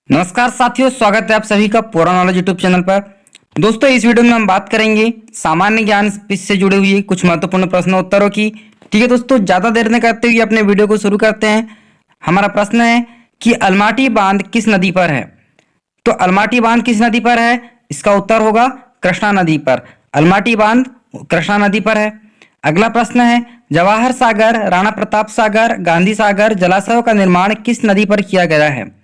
नमस्कार साथियों, स्वागत है आप सभी का पूरा नॉलेज यूट्यूब चैनल पर। दोस्तों, इस वीडियो में हम बात करेंगे सामान्य ज्ञान से जुड़े हुए कुछ महत्वपूर्ण प्रश्न उत्तरों की। ठीक है दोस्तों, ज़्यादा देर न करते हुए अपने वीडियो को शुरू करते हैं। हमारा प्रश्न है कि अलमाटी बांध किस नदी पर है। तो अलमाटी बांध किस नदी पर है? इसका उत्तर होगा कृष्णा नदी पर। अलमाटी बांध कृष्णा नदी पर है। अगला प्रश्न है, जवाहर सागर, राणा प्रताप सागर, गांधी सागर जलाशयों का निर्माण किस नदी पर किया गया है?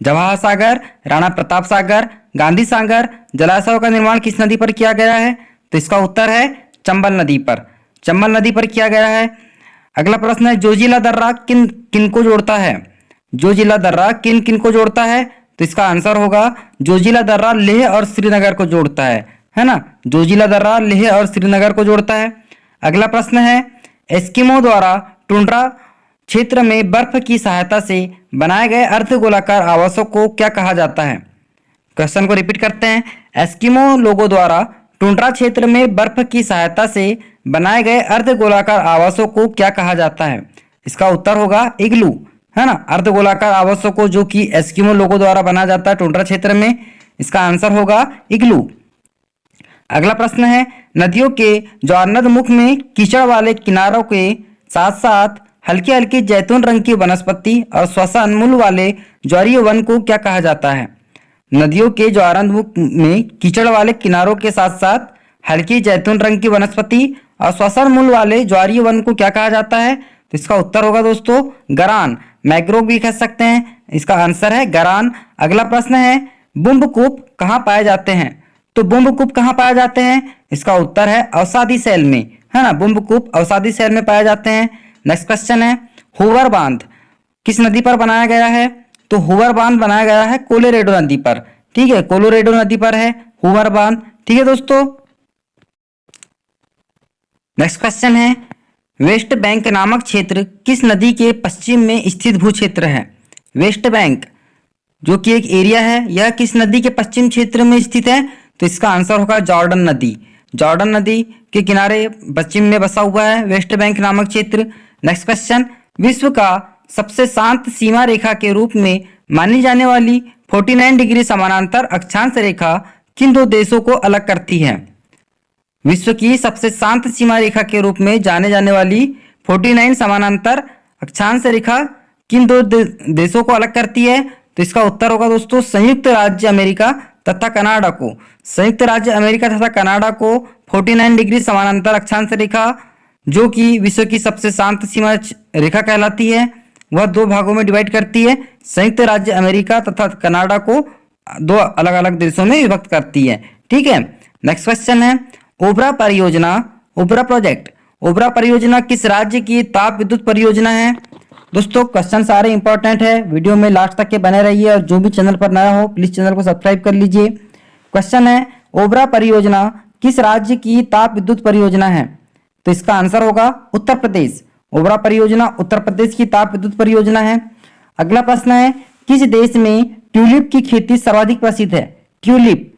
जवाहर सागर, राणा प्रताप सागर, गांधी सागर जलाशयों का निर्माण किस नदी पर किया गया है? तो इसका उत्तर है चंबल नदी पर। चंबल नदी पर किया गया है। अगला प्रश्न है, जोजिला दर्रा किन किन को जोड़ता है? जोजिला दर्रा किन किन को जोड़ता है? तो इसका आंसर होगा जोजिला दर्रा लेह और श्रीनगर को जोड़ता है ना। जोजिला दर्रा लेह और श्रीनगर को जोड़ता है। अगला प्रश्न है, एस्किमो द्वारा टुंड्रा क्षेत्र में बर्फ की सहायता से बनाए गए अर्धगोलाकार आवासों को क्या कहा जाता है? क्वेश्चन को रिपीट करते हैं। एस्किमो लोगों द्वारा टुंड्रा क्षेत्र में बर्फ की सहायता से बनाए गए अर्धगोलाकार आवासों को क्या कहा जाता है? इसका उत्तर होगा इग्लू, है ना। अर्धगोलाकार आवासों को जो कि एस्किमो लोगों द्वारा बनाया जाता है टुंड्रा क्षेत्र में, इसका आंसर होगा इग्लू। अगला प्रश्न है, नदियों के ज्वारनद मुख में कीचड़ वाले किनारों के साथ साथ हल्की हल्की जैतून रंग की वनस्पति और श्वसन मूल वाले ज्वारीय वन को क्या कहा जाता है? नदियों के ज्वारनद मुख में कीचड़ वाले किनारों के साथ साथ हल्की जैतून रंग की वनस्पति और श्वसन मूल वाले ज्वारीय वन को क्या कहा जाता है? तो इसका उत्तर होगा दोस्तों गरान, मैग्रोव भी कह सकते हैं। इसका आंसर है गरान। अगला प्रश्न है, बुम्बकूप कहाँ पाए जाते हैं? तो बुम्बकूप कहाँ पाए जाते हैं? इसका उत्तर है अवसादी सेल में, है ना। बुम्बकूप अवसादी सेल में पाए जाते हैं। नेक्स्ट क्वेश्चन है, हूवर बांध किस नदी पर बनाया गया है? तो हूवर बांध बनाया गया है कोलोरेडो नदी पर। ठीक है, कोलोरेडो नदी पर है हूवर बांध। ठीक है दोस्तों। नेक्स्ट क्वेश्चन है, वेस्ट बैंक नामक क्षेत्र किस नदी के पश्चिम में स्थित भू क्षेत्र है? वेस्ट बैंक जो कि एक एरिया है, यह किस नदी के पश्चिम क्षेत्र में स्थित है? तो इसका आंसर होगा जॉर्डन नदी। जॉर्डन नदी के किनारे पश्चिम में बसा हुआ है वेस्ट बैंक नामक क्षेत्र। नेक्स्ट क्वेश्चन, विश्व का सबसे शांत सीमा रेखा के रूप में मानी जाने वाली 49 डिग्री समानांतर अक्षांश रेखा किन दो देशों को अलग करती है? विश्व की सबसे शांत सीमा रेखा के रूप में जाने जाने वाली 49 समानांतर अक्षांश रेखा किन दो देशों को अलग करती है? तो इसका उत्तर होगा दोस्तों संयुक्त राज्य अमेरिका तथा कनाडा को। संयुक्त राज्य अमेरिका तथा कनाडा को 49 डिग्री समानांतर अक्षांश रेखा जो कि विश्व की सबसे शांत सीमा रेखा कहलाती है, वह दो भागों में डिवाइड करती है। संयुक्त राज्य अमेरिका तथा कनाडा को दो अलग अलग देशों में विभक्त करती है। ठीक है। नेक्स्ट क्वेश्चन है, ओबरा परियोजना, ओबरा प्रोजेक्ट, ओबरा परियोजना किस राज्य की ताप विद्युत परियोजना है? दोस्तों, क्वेश्चन सारे इंपॉर्टेंट है, वीडियो में लास्ट तक के बने रहिए और जो भी चैनल पर नया हो प्लीज चैनल को सब्सक्राइब कर लीजिए। क्वेश्चन है, ओबरा परियोजना किस राज्य की ताप विद्युत परियोजना है? तो इसका आंसर होगा उत्तर प्रदेश। ओबरा परियोजना उत्तर प्रदेश की ताप विद्युत परियोजना है। अगला प्रश्न है, किस देश में ट्यूलिप की खेती सर्वाधिक प्रसिद्ध है? ट्यूलिप,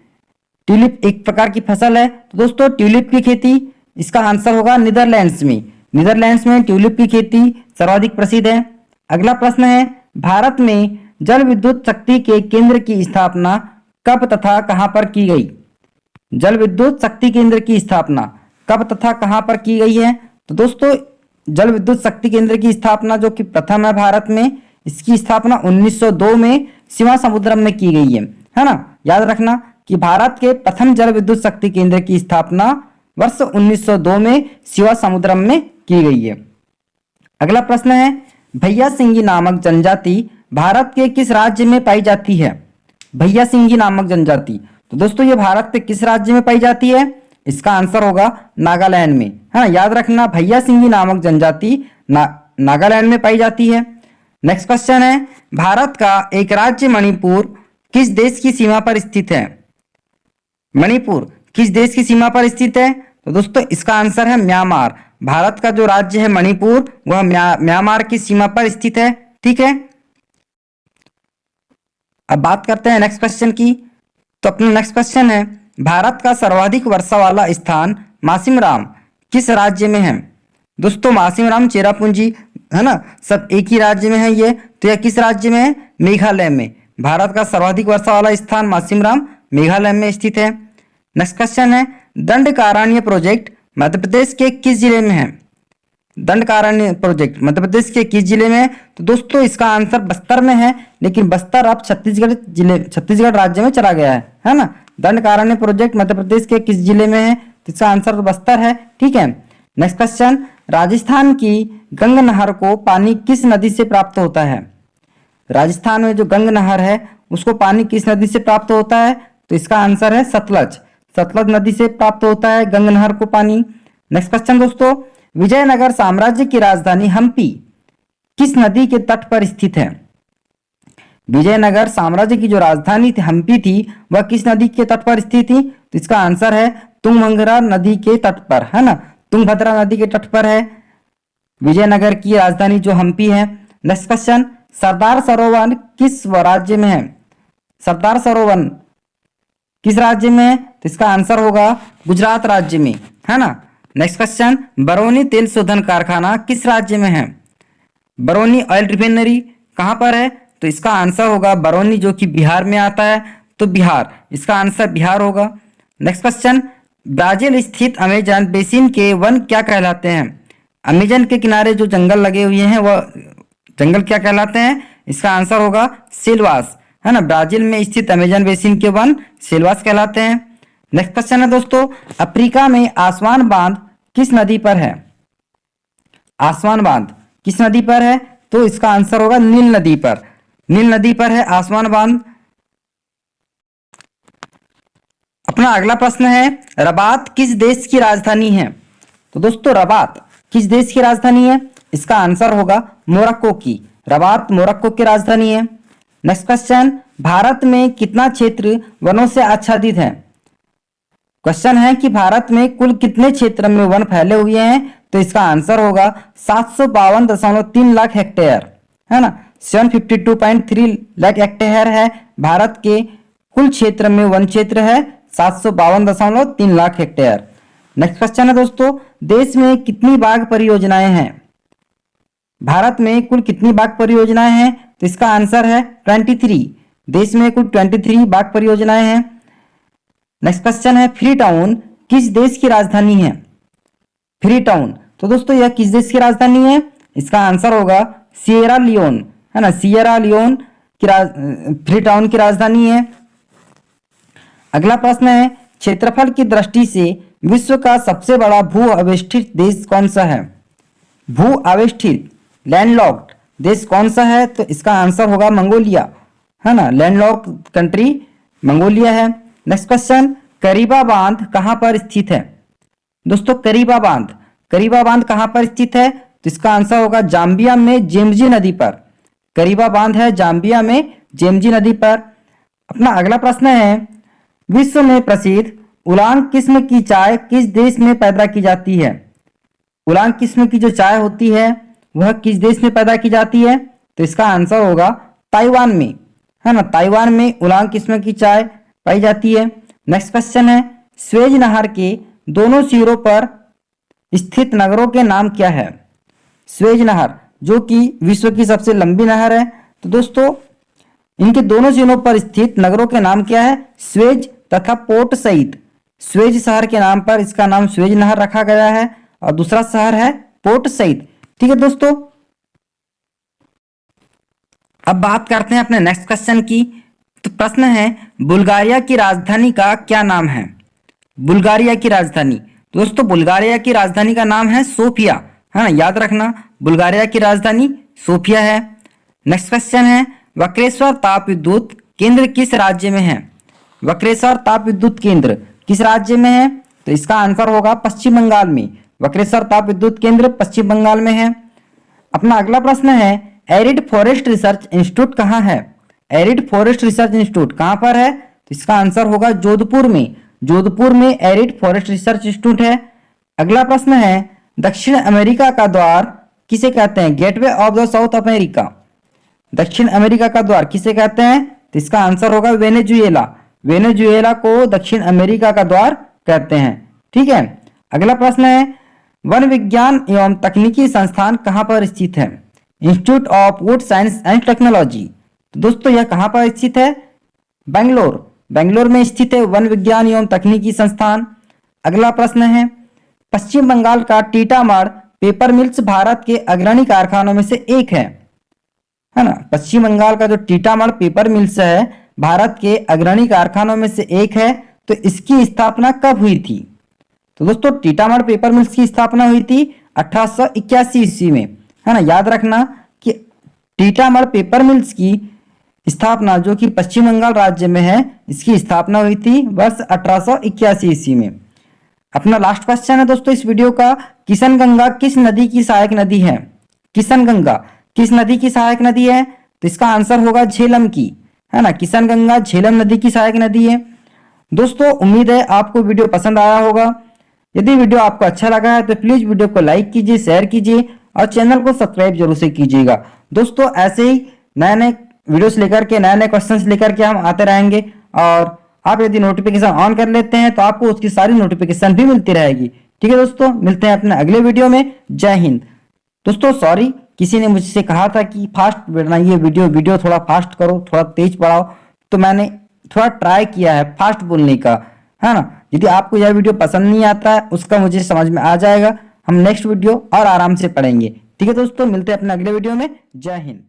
ट्यूलिप एक प्रकार की फसल है। तो दोस्तों, ट्यूलिप की खेती, इसका आंसर होगा नीदरलैंड्स में। नीदरलैंड्स में ट्यूलिप की खेती सर्वाधिक प्रसिद्ध है। अगला प्रश्न है, भारत में जल विद्युत शक्ति के केंद्र की स्थापना कब तथा कहां पर की गई? जल विद्युत शक्ति केंद्र की स्थापना कब तथा कहां पर की गई है? तो दोस्तों, जल विद्युत शक्ति केंद्र की स्थापना जो कि प्रथम है भारत में, इसकी स्थापना 1902 में शिवा समुद्रम में की गई है ना। याद रखना कि भारत के प्रथम जल विद्युत शक्ति केंद्र की स्थापना वर्ष 1902 में शिवा समुद्रम में की गई है। अगला प्रश्न है, भैया सिंगी नामक जनजाति भारत के किस राज्य में पाई जाती है? भैया सिंगी नामक जनजाति, तो दोस्तों ये भारत के किस राज्य में पाई जाती है? इसका आंसर होगा नागालैंड में, है ना। याद रखना, भैया सिंगी नामक जनजाति नागालैंड में पाई जाती है। नेक्स्ट क्वेश्चन है, भारत का एक राज्य मणिपुर किस देश की सीमा पर स्थित है? मणिपुर किस देश की सीमा पर स्थित है? तो दोस्तों इसका आंसर है म्यांमार। भारत का जो राज्य है मणिपुर, वह म्यांमार की सीमा पर स्थित है। ठीक है। अब बात करते हैं नेक्स्ट क्वेश्चन की। तो अपना नेक्स्ट क्वेश्चन है, भारत का सर्वाधिक वर्षा वाला स्थान मासिमराम किस राज्य में है? दोस्तों, मासिमराम चेरापूंजी, है ना, सब एक ही राज्य में है ये। तो यह किस राज्य में है? मेघालय में। भारत का सर्वाधिक वर्षा वाला स्थान मासिमराम मेघालय में स्थित है। नेक्स्ट क्वेश्चन है, दंडकारण्य प्रोजेक्ट मध्य प्रदेश के किस जिले में है? दंडकारण्य प्रोजेक्ट मध्य प्रदेश के किस जिले में है? तो दोस्तों इसका आंसर बस्तर में है, लेकिन बस्तर अब छत्तीसगढ़ राज्य में चला गया है ना। दंडकारण्य प्रोजेक्ट मध्य प्रदेश के किस जिले में है? तो इसका आंसर तो बस्तर है, ठीक है। नेक्स्ट क्वेश्चन, राजस्थान की गंग नहर को पानी किस नदी से प्राप्त होता है? राजस्थान में जो गंग नहर है उसको पानी किस नदी से प्राप्त होता है? तो इसका आंसर है सतलज। सतलज नदी से प्राप्त होता है गंग नहर को पानी। नेक्स्ट क्वेश्चन दोस्तों, विजयनगर साम्राज्य की राजधानी हम्पी किस नदी के तट पर स्थित है? विजयनगर साम्राज्य की जो राजधानी हम्पी थी वह किस नदी के तट पर स्थित थी? तो इसका आंसर है तुंगभद्रा नदी के तट पर, है ना। तुंगभद्रा नदी के तट पर है विजयनगर की राजधानी जो हम्पी है। नेक्स्ट क्वेश्चन, सरदार सरोवर किस राज्य में है? सरदार सरोवर किस राज्य में है? तो इसका आंसर होगा गुजरात राज्य में, है ना। नेक्स्ट क्वेश्चन, बरौनी तेल शोधन कारखाना किस राज्य में है? बरौनी ऑयल रिफाइनरी कहां पर है? तो इसका आंसर होगा बरौनी, जो कि बिहार में आता है, तो बिहार, इसका आंसर बिहार होगा। नेक्स्ट क्वेश्चन, ब्राजील स्थित अमेजन बेसिन के वन क्या कहलाते हैं? अमेजन के किनारे जो जंगल लगे हुए हैं वह जंगल क्या कहलाते हैं? इसका आंसर होगा सेल्वास, है ना। ब्राजील में स्थित अमेजन बेसिन के वन सेल्वास कहलाते हैं। नेक्स्ट क्वेश्चन है दोस्तों, अफ्रीका में आसवान बांध किस नदी पर है? आसवान बांध किस नदी पर है? तो इसका आंसर होगा नील नदी पर। नील नदी पर है आसवान बांध। अपना अगला प्रश्न है, रबात किस देश की राजधानी है? तो दोस्तों रबात किस देश की राजधानी है? इसका आंसर होगा मोरक्को की। रबात मोरक्को की राजधानी है। नेक्स्ट क्वेश्चन, भारत में कितना क्षेत्र वनों से आच्छादित है? क्वेश्चन है कि भारत में कुल कितने क्षेत्र में वन फैले हुए हैं? तो इसका आंसर होगा 752.3 लाख हेक्टेयर, है ना। 752.3 लाख हेक्टेयर है भारत के कुल क्षेत्र में, वन क्षेत्र है 752.3 लाख हेक्टेयर। नेक्स्ट क्वेश्चन है दोस्तों, देश में कितनी बाघ परियोजनाएं हैं? भारत में कुल कितनी बाघ परियोजनाएं हैं? तो इसका आंसर है 23। देश में कुल 23 बाघ परियोजनाएं हैं। नेक्स्ट क्वेश्चन है, फ्री टाउन किस देश की राजधानी है? फ्री टाउन, तो दोस्तों यह किस देश की राजधानी है? इसका आंसर होगा सिएरा लियोन, है ना। सिएरा लियोन की फ्री टाउन की राजधानी है। अगला प्रश्न है, क्षेत्रफल की दृष्टि से विश्व का सबसे बड़ा भू आवेष्टित देश कौन सा है? भू आवेष्टित लैंडलॉक्ड देश कौन सा है? तो इसका आंसर होगा मंगोलिया, है ना। लैंडलॉक्ड कंट्री मंगोलिया है। नेक्स्ट क्वेश्चन, करीबा बांध कहां पर स्थित है? दोस्तों करीबा बांध कहां पर स्थित है? तो इसका आंसर होगा जाम्बिया में जेमजी नदी पर। करीबा बांध है जाम्बिया में जेमजी नदी पर। अपना अगला प्रश्न है, विश्व में प्रसिद्ध उलांग किस्म की चाय किस देश में पैदा की जाती है? उलांग किस्म की जो चाय होती है वह किस देश में पैदा की जाती है? तो इसका आंसर होगा ताइवान में, है ना। ताइवान में उलांग किस्म की चाय पाई जाती है। नेक्स्ट क्वेश्चन है, स्वेज नहर के दोनों सिरों पर स्थित नगरों के नाम क्या है? स्वेज नहर जो कि विश्व की सबसे लंबी नहर है, तो दोस्तों इनके दोनों सिरों पर स्थित नगरों के नाम क्या है? स्वेज तथा पोर्ट सईद। स्वेज शहर के नाम पर इसका नाम स्वेज नहर रखा गया है और दूसरा शहर है पोर्ट सईद, ठीक है दोस्तों। अब बात करते हैं अपने नेक्स्ट क्वेश्चन की। तो प्रश्न है, बुल्गारिया की राजधानी का क्या नाम है? बुल्गारिया की राजधानी, दोस्तों बुल्गारिया की राजधानी का नाम है सोफिया, है ना। याद रखना बुल्गारिया की राजधानी सोफिया है। नेक्स्ट क्वेश्चन है, वक्रेश्वर ताप विद्युत केंद्र किस राज्य में है? वक्रेश्वर ताप विद्युत केंद्र किस राज्य में है? तो इसका आंसर होगा पश्चिम बंगाल में। वक्रेश्वर ताप विद्युत केंद्र पश्चिम बंगाल में है। अपना अगला प्रश्न है, एरिड फॉरेस्ट रिसर्च इंस्टीट्यूट कहाँ है? एरिड फॉरेस्ट रिसर्च इंस्टीट्यूट कहाँ पर है? तो इसका आंसर होगा जोधपुर में। जोधपुर में एरिड फॉरेस्ट रिसर्च इंस्टीट्यूट है। अगला प्रश्न है, दक्षिण अमेरिका का द्वार किसे कहते हैं? Gateway of the south America. दक्षिण अमेरिका का द्वार किसे कहते हैं? तो इसका आंसर होगा वेनेजुएला। वेनेजुएला को दक्षिण अमेरिका का द्वार कहते हैं, ठीक है। अगला प्रश्न है, वन विज्ञान एवं तकनीकी संस्थान कहाँ पर स्थित है? Institute of would science and technology तो दोस्तों यह कहाँ पर स्थित है? बेंगलोर। बेंगलोर में स्थित है वन विज्ञान एवं तकनीकी संस्थान। अगला प्रश्न है, पश्चिम बंगाल का टीटामाड़ पेपर मिल्स भारत के अग्रणी कारखानों में से एक है ना। पश्चिम बंगाल का जो टीटामाड़ पेपर मिल्स है भारत के अग्रणी कारखानों में से एक है। तो इसकी स्थापना कब हुई थी? तो दोस्तों टीटामाड़ पेपर मिल्स की स्थापना हुई थी 1881 ईस्वी में, है ना। याद रखना कि टीटामाड़ पेपर मिल्स की स्थापना जो कि पश्चिम बंगाल राज्य में है, इसकी स्थापना हुई थी वर्ष 1881 ईस्वी में। अपना लास्ट क्वेश्चन है दोस्तों इस वीडियो का, किशनगंगा किस नदी की सहायक नदी है? किशनगंगा किस नदी की सहायक नदी है? तो इसका आंसर होगा झेलम की, है ना। किशनगंगा झेलम नदी की सहायक नदी है। दोस्तों उम्मीद है आपको वीडियो पसंद आया होगा। यदि वीडियो आपको अच्छा लगा है तो प्लीज वीडियो को लाइक कीजिए, शेयर कीजिए और चैनल को सब्सक्राइब जरूर से कीजिएगा। दोस्तों ऐसे ही नए नए वीडियोस लेकर के, नए नए क्वेश्चंस लेकर के हम आते रहेंगे। और आप यदि नोटिफिकेशन ऑन कर लेते हैं तो आपको उसकी सारी नोटिफिकेशन भी मिलती रहेगी। ठीक है दोस्तों, मिलते हैं अपने अगले वीडियो में। जय हिंद। दोस्तों सॉरी, किसी ने मुझसे कहा था कि फास्ट बनाइए वीडियो थोड़ा फास्ट करो, थोड़ा तेज पढ़ाओ, तो मैंने थोड़ा ट्राई किया है फास्ट बोलने का, है ना। यदि आपको यह वीडियो पसंद नहीं आता है उसका मुझे समझ में आ जाएगा, हम नेक्स्ट वीडियो और आराम से पढ़ेंगे। ठीक है दोस्तों, मिलते हैं अपने अगले वीडियो में। जय हिंद।